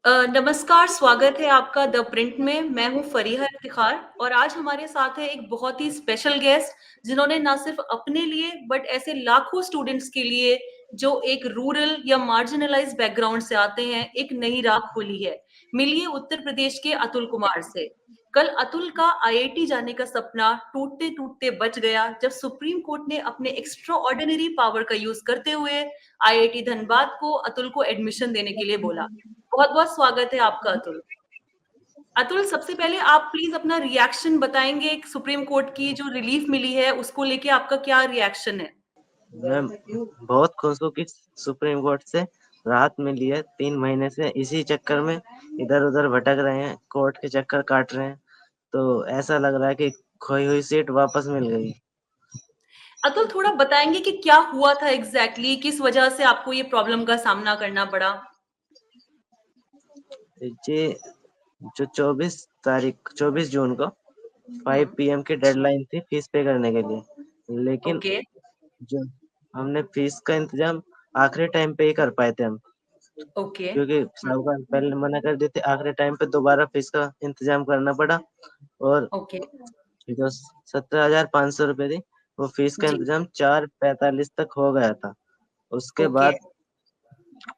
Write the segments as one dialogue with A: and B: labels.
A: नमस्कार, स्वागत है आपका द प्रिंट में। मैं हूँ फरीहा इफ्तिखार और आज हमारे साथ है एक बहुत ही स्पेशल गेस्ट जिन्होंने ना सिर्फ अपने लिए बट ऐसे लाखों स्टूडेंट्स के लिए जो एक रूरल या मार्जिनलाइज्ड बैकग्राउंड से आते हैं एक नई राह खोली है। मिलिए उत्तर प्रदेश के अतुल कुमार से। कल अतुल का आईआईटी जाने का सपना टूटते टूटते बच गया जब सुप्रीम कोर्ट ने अपने एक्स्ट्रा ऑर्डिनरी पावर का यूज करते हुए आईआईटी धनबाद को अतुल को एडमिशन देने के लिए बोला। बहुत बहुत स्वागत है आपका अतुल। अतुल, सबसे पहले आप प्लीज अपना रिएक्शन बताएंगे। सुप्रीम कोर्ट की जो रिलीफ मिली है उसको लेके आपका क्या रिएक्शन है?
B: मैं बहुत खुश हूँ कि सुप्रीम कोर्ट से राहत मिली है। 3 महीने से इसी चक्कर में इधर उधर भटक रहे हैं, कोर्ट के चक्कर काट रहे हैं, तो ऐसा लग रहा है कि खोई हुई सीट वापस मिल गई।
A: अतुल, थोड़ा बताएंगे कि क्या हुआ था एग्जैक्टली, किस वजह से आपको ये प्रॉब्लम का सामना करना पड़ा?
B: ये जो 24 जून को फाइव
A: हम्म।
B: पीएम की डेडलाइन थी फीस पे करने के लिए, लेकिन
A: ओके।
B: जो हमने फीस का इंतजाम आखिरी टाइम पे ही कर पाए थे हम,
A: ओके।
B: क्योंकि साहूकार पहले मना कर देते। आखिरी टाइम पे दोबारा फीस का इंतजाम करना पड़ा और
A: ओके।
B: जो 17,500 रुपये थी वो फीस का
A: जी।
B: इंतजाम 4:45 तक हो गया था। उसके
A: ओके।
B: बाद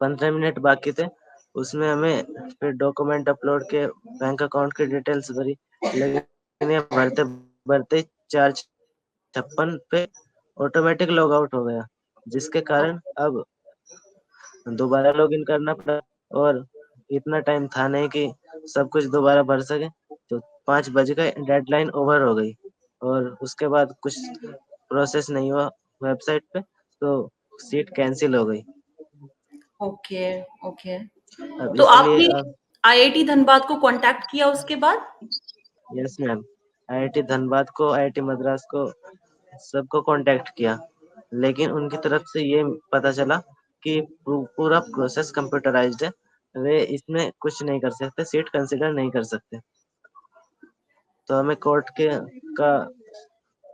B: 15 मिनट बाकी थे, उसमें हमें फिर डॉक्यूमेंट अपलोड के बैंक अकाउंट की डिटेल्स भरी, लेकिन ये भरते भरते 4:56 पे ऑटोमेटिक लॉग आउट हो गया, जिसके
A: ओ,
B: कारण अब दोबारा लॉगिन करना पड़ा। और इतना टाइम था नहीं कि सब कुछ दोबारा भर सके, तो 5 बज गए, डेडलाइन ओवर हो गई और उसके बाद कुछ प्रोसेस नहीं हुआ वेबसाइट पे, तो सीट कैंसिल हो गई।
A: ओके। ओके।
B: अब
A: तो
B: इसलिए
A: आपने
B: अब
A: आईआईटी धनबाद को कांटेक्ट किया उसके बाद?
B: यस मैम, आईआईटी धनबाद को, आईआईटी मद्रास को, सबको कांटेक्ट किया, लेकिन उनकी तरफ से ये पता चला कि पूरा प्रोसेस कंप्यूटराइज्ड है, वे इसमें कुछ नहीं कर सकते, सीट कंसिडर नहीं कर सकते, तो हमें कोर्ट के का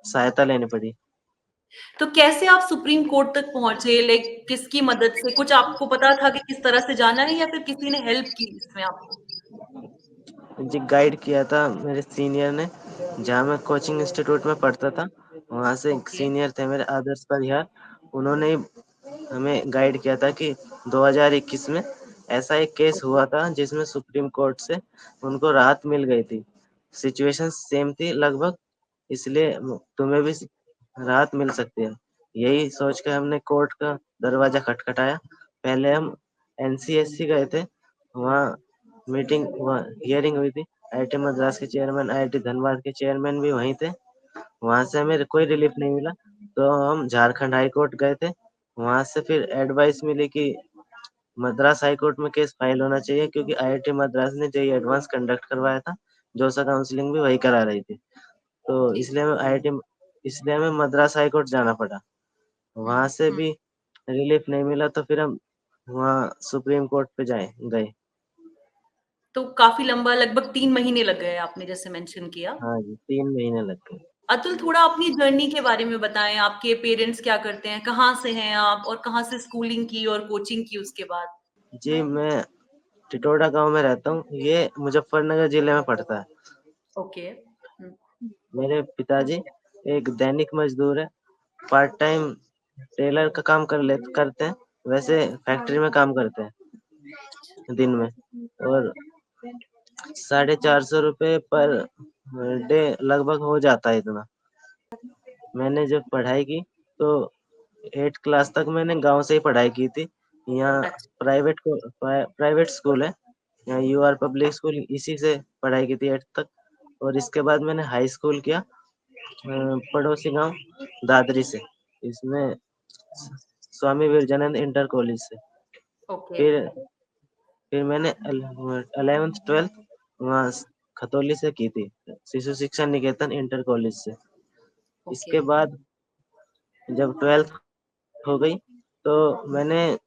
B: सहायता लेनी पड़ी।
A: तो कैसे आप सुप्रीम कोर्ट तक पहुंचे? लाइक किसकी मदद से? कुछ आपको पता था कि किस तरह से जाना है या फिर किसी ने हेल्प की इसमें आपको?
B: जी, गाइड किया था मेरे सीनियर ने, जहाँ मैं कोचिंग इंस्टीट्यूट में पढ़ता था, वहाँ से एक
A: ओके।
B: सीनियर थे मेरे, आदर्श परिहार। उन्होंने ही हमें गाइड किया था कि 2021 में ऐसा एक केस हुआ था जिसमें सुप्रीम कोर्ट से उनको राहत मिल गई थी। सिचुएशन सेम थी लगभग, इसलिए तुम्हें भी राहत मिल सकती है। यही सोच के हमने कोर्ट का दरवाजा खटखटाया। पहले हम एनसीएससी गए थे, वहाँ मीटिंग हियरिंग हुई थी। आईआईटी मद्रास के चेयरमैन, आईआईटी धनबाद के चेयरमैन भी वहीं थे। वहां से हमें कोई रिलीफ नहीं मिला, तो हम झारखंड हाई कोर्ट गए थे। वहां से फिर एडवाइस मिली कि मद्रास हाई कोर्ट में केस फाइल होना चाहिए, क्योंकि आईआईटी मद्रास ने जेईई एडवांस कंडक्ट करवाया था, जोसा काउंसलिंग भी वही करा रही थी, तो
A: जी।
B: इसलिए हमें मद्रास हाई कोर्ट जाना पड़ा। वहां से
A: हम्म।
B: भी रिलीफ नहीं मिला, तो फिर हम वहाँ सुप्रीम कोर्ट पे गए।
A: तो काफी लंबा, लगभग 3 महीने लग गए आपने जैसे मेंशन किया।
B: हाँ जी, 3 महीने लग गए।
A: अतुल, थोड़ा अपनी जर्नी के बारे में बताएं। आपके पेरेंट्स क्या करते हैं, कहाँ से हैं आप और कहाँ से स्कूलिंग की और कोचिंग की उसके बाद?
B: जी, मैं टिटोड़ा गांव में रहता हूँ, ये मुजफ्फरनगर जिले में पड़ता है।
A: ओके।
B: मेरे पिताजी एक दैनिक मजदूर है, पार्ट टाइम टेलर का काम करते हैं, वैसे फैक्ट्री में काम करते हैं दिन में, और 450 रुपये पर डे लगभग हो जाता है इतना। मैंने जब पढ़ाई की तो 8 क्लास तक मैंने गांव से ही पढ़ाई की थी। यहाँ
A: अच्छा।
B: प्राइवेट स्कूल है, यहाँ यूआर पब्लिक स्कूल, इसी से पढ़ाई की थी 8 तक। और इसके बाद मैंने हाई स्कूल किया पड़ोसी गांव दादरी से, इसमें स्वामी विवेकानंद इंटर कॉलेज से।
A: ओके।
B: फिर फिर मैंने 11th 12th वहाँ खतौली से की थी, शिशु शिक्षा निकेतन इंटर कॉलेज से।
A: ओके।
B: इसके बाद जब 12th हो गई, तो मैंने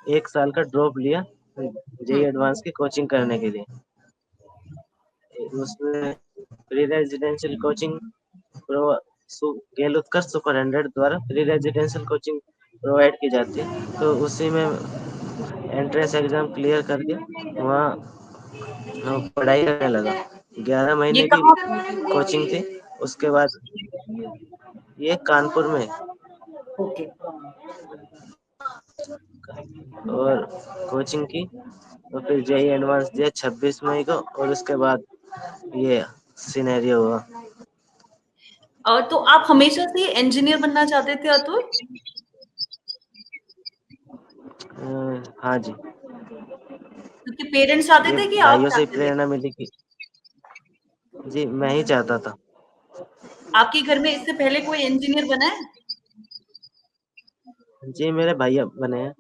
B: 1 साल का ड्रॉप लिया जेई
A: हम्म।
B: एडवांस की कोचिंग करने के लिए। उसमें प्री रेजिडेंशियल कोचिंग प्रो गेल उत्कर्ष सुपर 100 द्वारा प्री रेजिडेंशियल कोचिंग प्रोवाइड की जाती है, तो उसी में एंट्रेंस एग्जाम क्लियर करके वहाँ पढ़ाई करने लगा। 11
A: ये
B: महीने की
A: कहाँ?
B: कोचिंग थी। उसके बाद ये कानपुर में।
A: ओके।
B: और कोचिंग की, तो फिर जेई एडवांस दिया 26 मई को, और उसके बाद ये सिनेरियो हुआ।
A: तो आप हमेशा से इंजीनियर बनना चाहते थे अतुल?
B: हाँ जी।
A: क्योंकि पेरेंट्स चाहते
B: ये
A: थे कि आप
B: भाइयों से ही
A: चाहते थे?
B: प्रेरणा मिली कि जी मैं ही चाहता था।
A: आपके घर में इससे पहले कोई इंजीनियर बना है?
B: जी मेरे भैया बने हैं,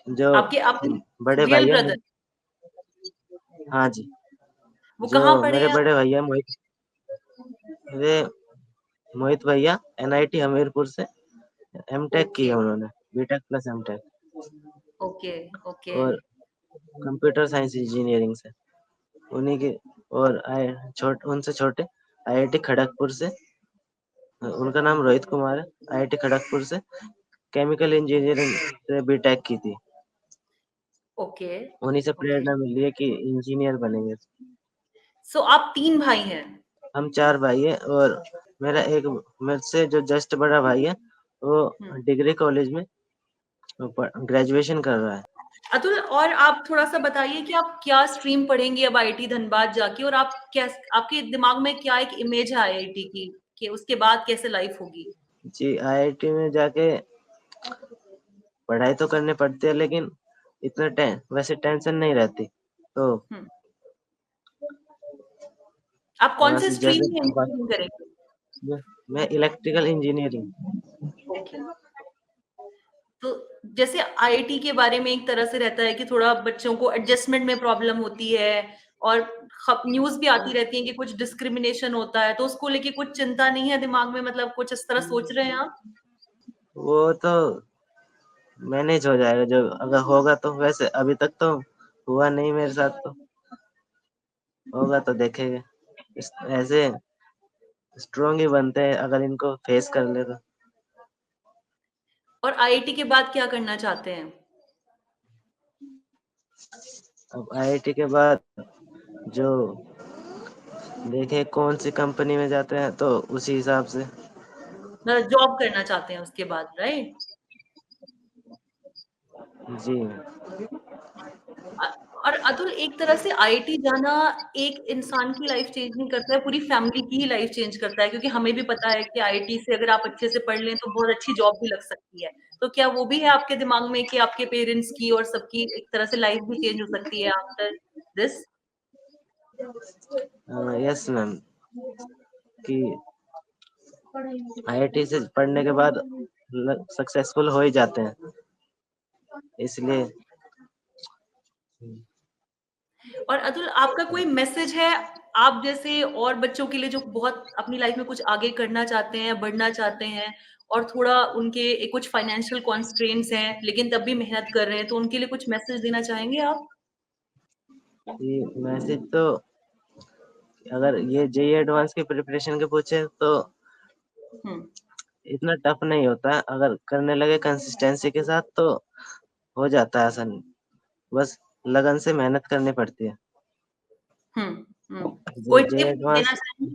B: जो
A: आपके
B: बड़े
A: रियल
B: भाई है।
A: ब्रदर?
B: हाँ जी।
A: वो
B: जो
A: कहाँ पढ़े
B: मेरे
A: हैं?
B: बड़े भैया मोहित, वे मोहित भैया एनआईटी हमीरपुर से एमटेक की
A: ओके,
B: है उन्होंने, BTech plus MTech.
A: Okay, okay,
B: और कंप्यूटर साइंस इंजीनियरिंग से उन्हीं के। और उनसे छोटे आईआईटी खड़गपुर से, उनका नाम रोहित कुमार है, आईआईटी खड़गपुर से केमिकल इंजीनियरिंग से बीटेक की थी।
A: ओके,
B: उन्हीं से
A: ओके।
B: प्रेरणा मिली है कि इंजीनियर बनेंगे।
A: सो आप 3 भाई हैं?
B: हम 4 भाई हैं, और मेरा एक मेरे से जो जस्ट बड़ा भाई है, वो
A: हुँ।
B: डिग्री कॉलेज में ग्रेजुएशन कर रहा है।
A: अतुल, और आप थोड़ा-सा बताइए कि आप क्या स्ट्रीम पढ़ेंगे अब आईआईटी धनबाद जाके, और आप आपके दिमाग में क्या एक इमेज है आईआईटी की, कि उसके बाद कैसे लाइफ होगी?
B: जी आईआईटी में जाके पढ़ाई तो करनी पड़ती है, लेकिन इतना वैसे टेंशन नहीं रहती। तो
A: हुँ। आप कौन
B: वहाँ
A: से
B: से
A: स्ट्रीम
B: जैसे
A: में इंजीनियरिंग करेंगे?
B: मैं इलेक्ट्रिकल इंजीनियरिंग।
A: ओके। तो जैसे आईआईटी के बारे में एक तरह से रहता है कि थोड़ा बच्चों को एडजस्टमेंट में प्रॉब्लम होती है, और न्यूज़ भी आती रहती है कि कुछ डिस्क्रिमिनेशन होता है, तो उसको लेके कुछ चिंता नहीं है दिमाग में, मतलब कुछ इस तरह सोच रहे हैं आप?
B: वो तो मैनेज हो जाएगा, जो अगर होगा तो। वैसे अभी तक तो हुआ नहीं मेरे साथ, तो होगा तो देखेंगे। ऐसे स्ट्रोंग ही बनते हैं अगर इनको फेस कर ले तो।
A: और आईआईटी के बाद क्या करना चाहते हैं?
B: अब आईआईटी के बाद जो देखे कौन सी कंपनी में जाते हैं, तो उसी हिसाब से।
A: मतलब जॉब करना चाहते हैं उसके बाद, राइट?
B: जी।
A: अ, और अतुल, एक तरह से आईआईटी जाना एक इंसान की लाइफ चेंज नहीं करता है, पूरी फैमिली की ही लाइफ चेंज करता है, क्योंकि हमें भी पता है कि आईआईटी से अगर आप अच्छे से पढ़ लें तो बहुत अच्छी जॉब भी लग सकती है। तो क्या वो भी है आपके दिमाग में कि आपके पेरेंट्स की और सबकी एक तरह से लाइफ भी चेंज हो सकती है आफ्टर दिस?
B: यस मैम, कि आईआईटी से पढ़ने के बाद सक्सेसफुल हो ही जाते हैं, इसलिए।
A: और अतुल, आपका कोई मैसेज है आप जैसे और बच्चों के लिए जो बहुत अपनी लाइफ में कुछ आगे करना चाहते हैं, बढ़ना चाहते हैं, और थोड़ा उनके कुछ फाइनेंशियल कॉन्स्ट्रेंट्स हैं, लेकिन तब भी मेहनत कर रहे हैं, तो उनके लिए कुछ मैसेज देना चाहेंगे आप?
B: ये मैसेज तो, अगर ये जेई एडवांस की प्रिपरेशन के पूछे तो
A: हुँ,
B: इतना टफ नहीं होता है। अगर करने लगे कंसिस्टेंसी के साथ तो हो जाता है आसानी। बस लगन से मेहनत करनी पड़ती है।
A: हुँ, हुँ।
B: जे
A: कोई
B: जेई
A: टिप
B: एडवांस
A: देना चाहेंगे?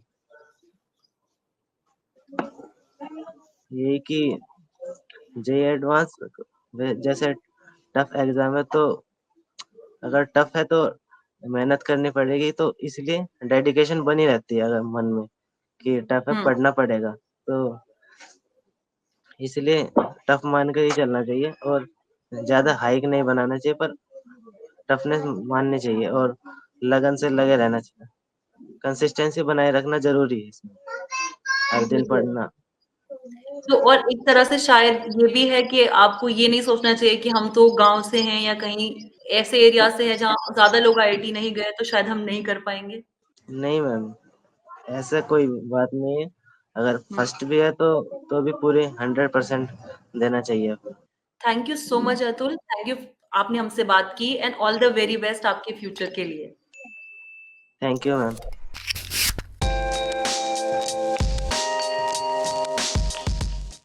B: यही कि जेई एडवांस जैसे टफ एग्जाम है, तो अगर टफ है तो मेहनत करनी पड़ेगी, तो इसलिए डेडिकेशन बनी रहती है अगर मन में कि टफ है,
A: हुँ,
B: पढ़ना पड़ेगा। तो इसलिए टफ मान कर ही चलना चाहिए, और ज्यादा हाइक नहीं बनाना चाहिए, पर टफनेस माननी चाहिए, और लगन से लगे रहना चाहिए। कंसिस्टेंसी बनाए रखना जरूरी है इसमें, हर दिन
A: बिल्कुल।
B: पढ़ना।
A: तो और एक तरह से शायद ये भी है कि आपको ये नहीं सोचना चाहिए कि हम तो गाँव से हैं या कहीं ऐसे एरिया से हैं जहाँ ज़्यादा लोग आईआईटी नहीं गए, तो शायद हम नहीं कर पाएँगे।
B: नहीं मैम, ऐसा कोई बात नहीं है। अगर
A: हुँ।
B: फर्स्ट भी है तो भी पूरे 100% देना चाहिए।
A: Thank you so much Atul. Thank you, आपने हमसे बात की, and all the very best आपके फ्यूचर के लिए।
B: Thank you ma'am.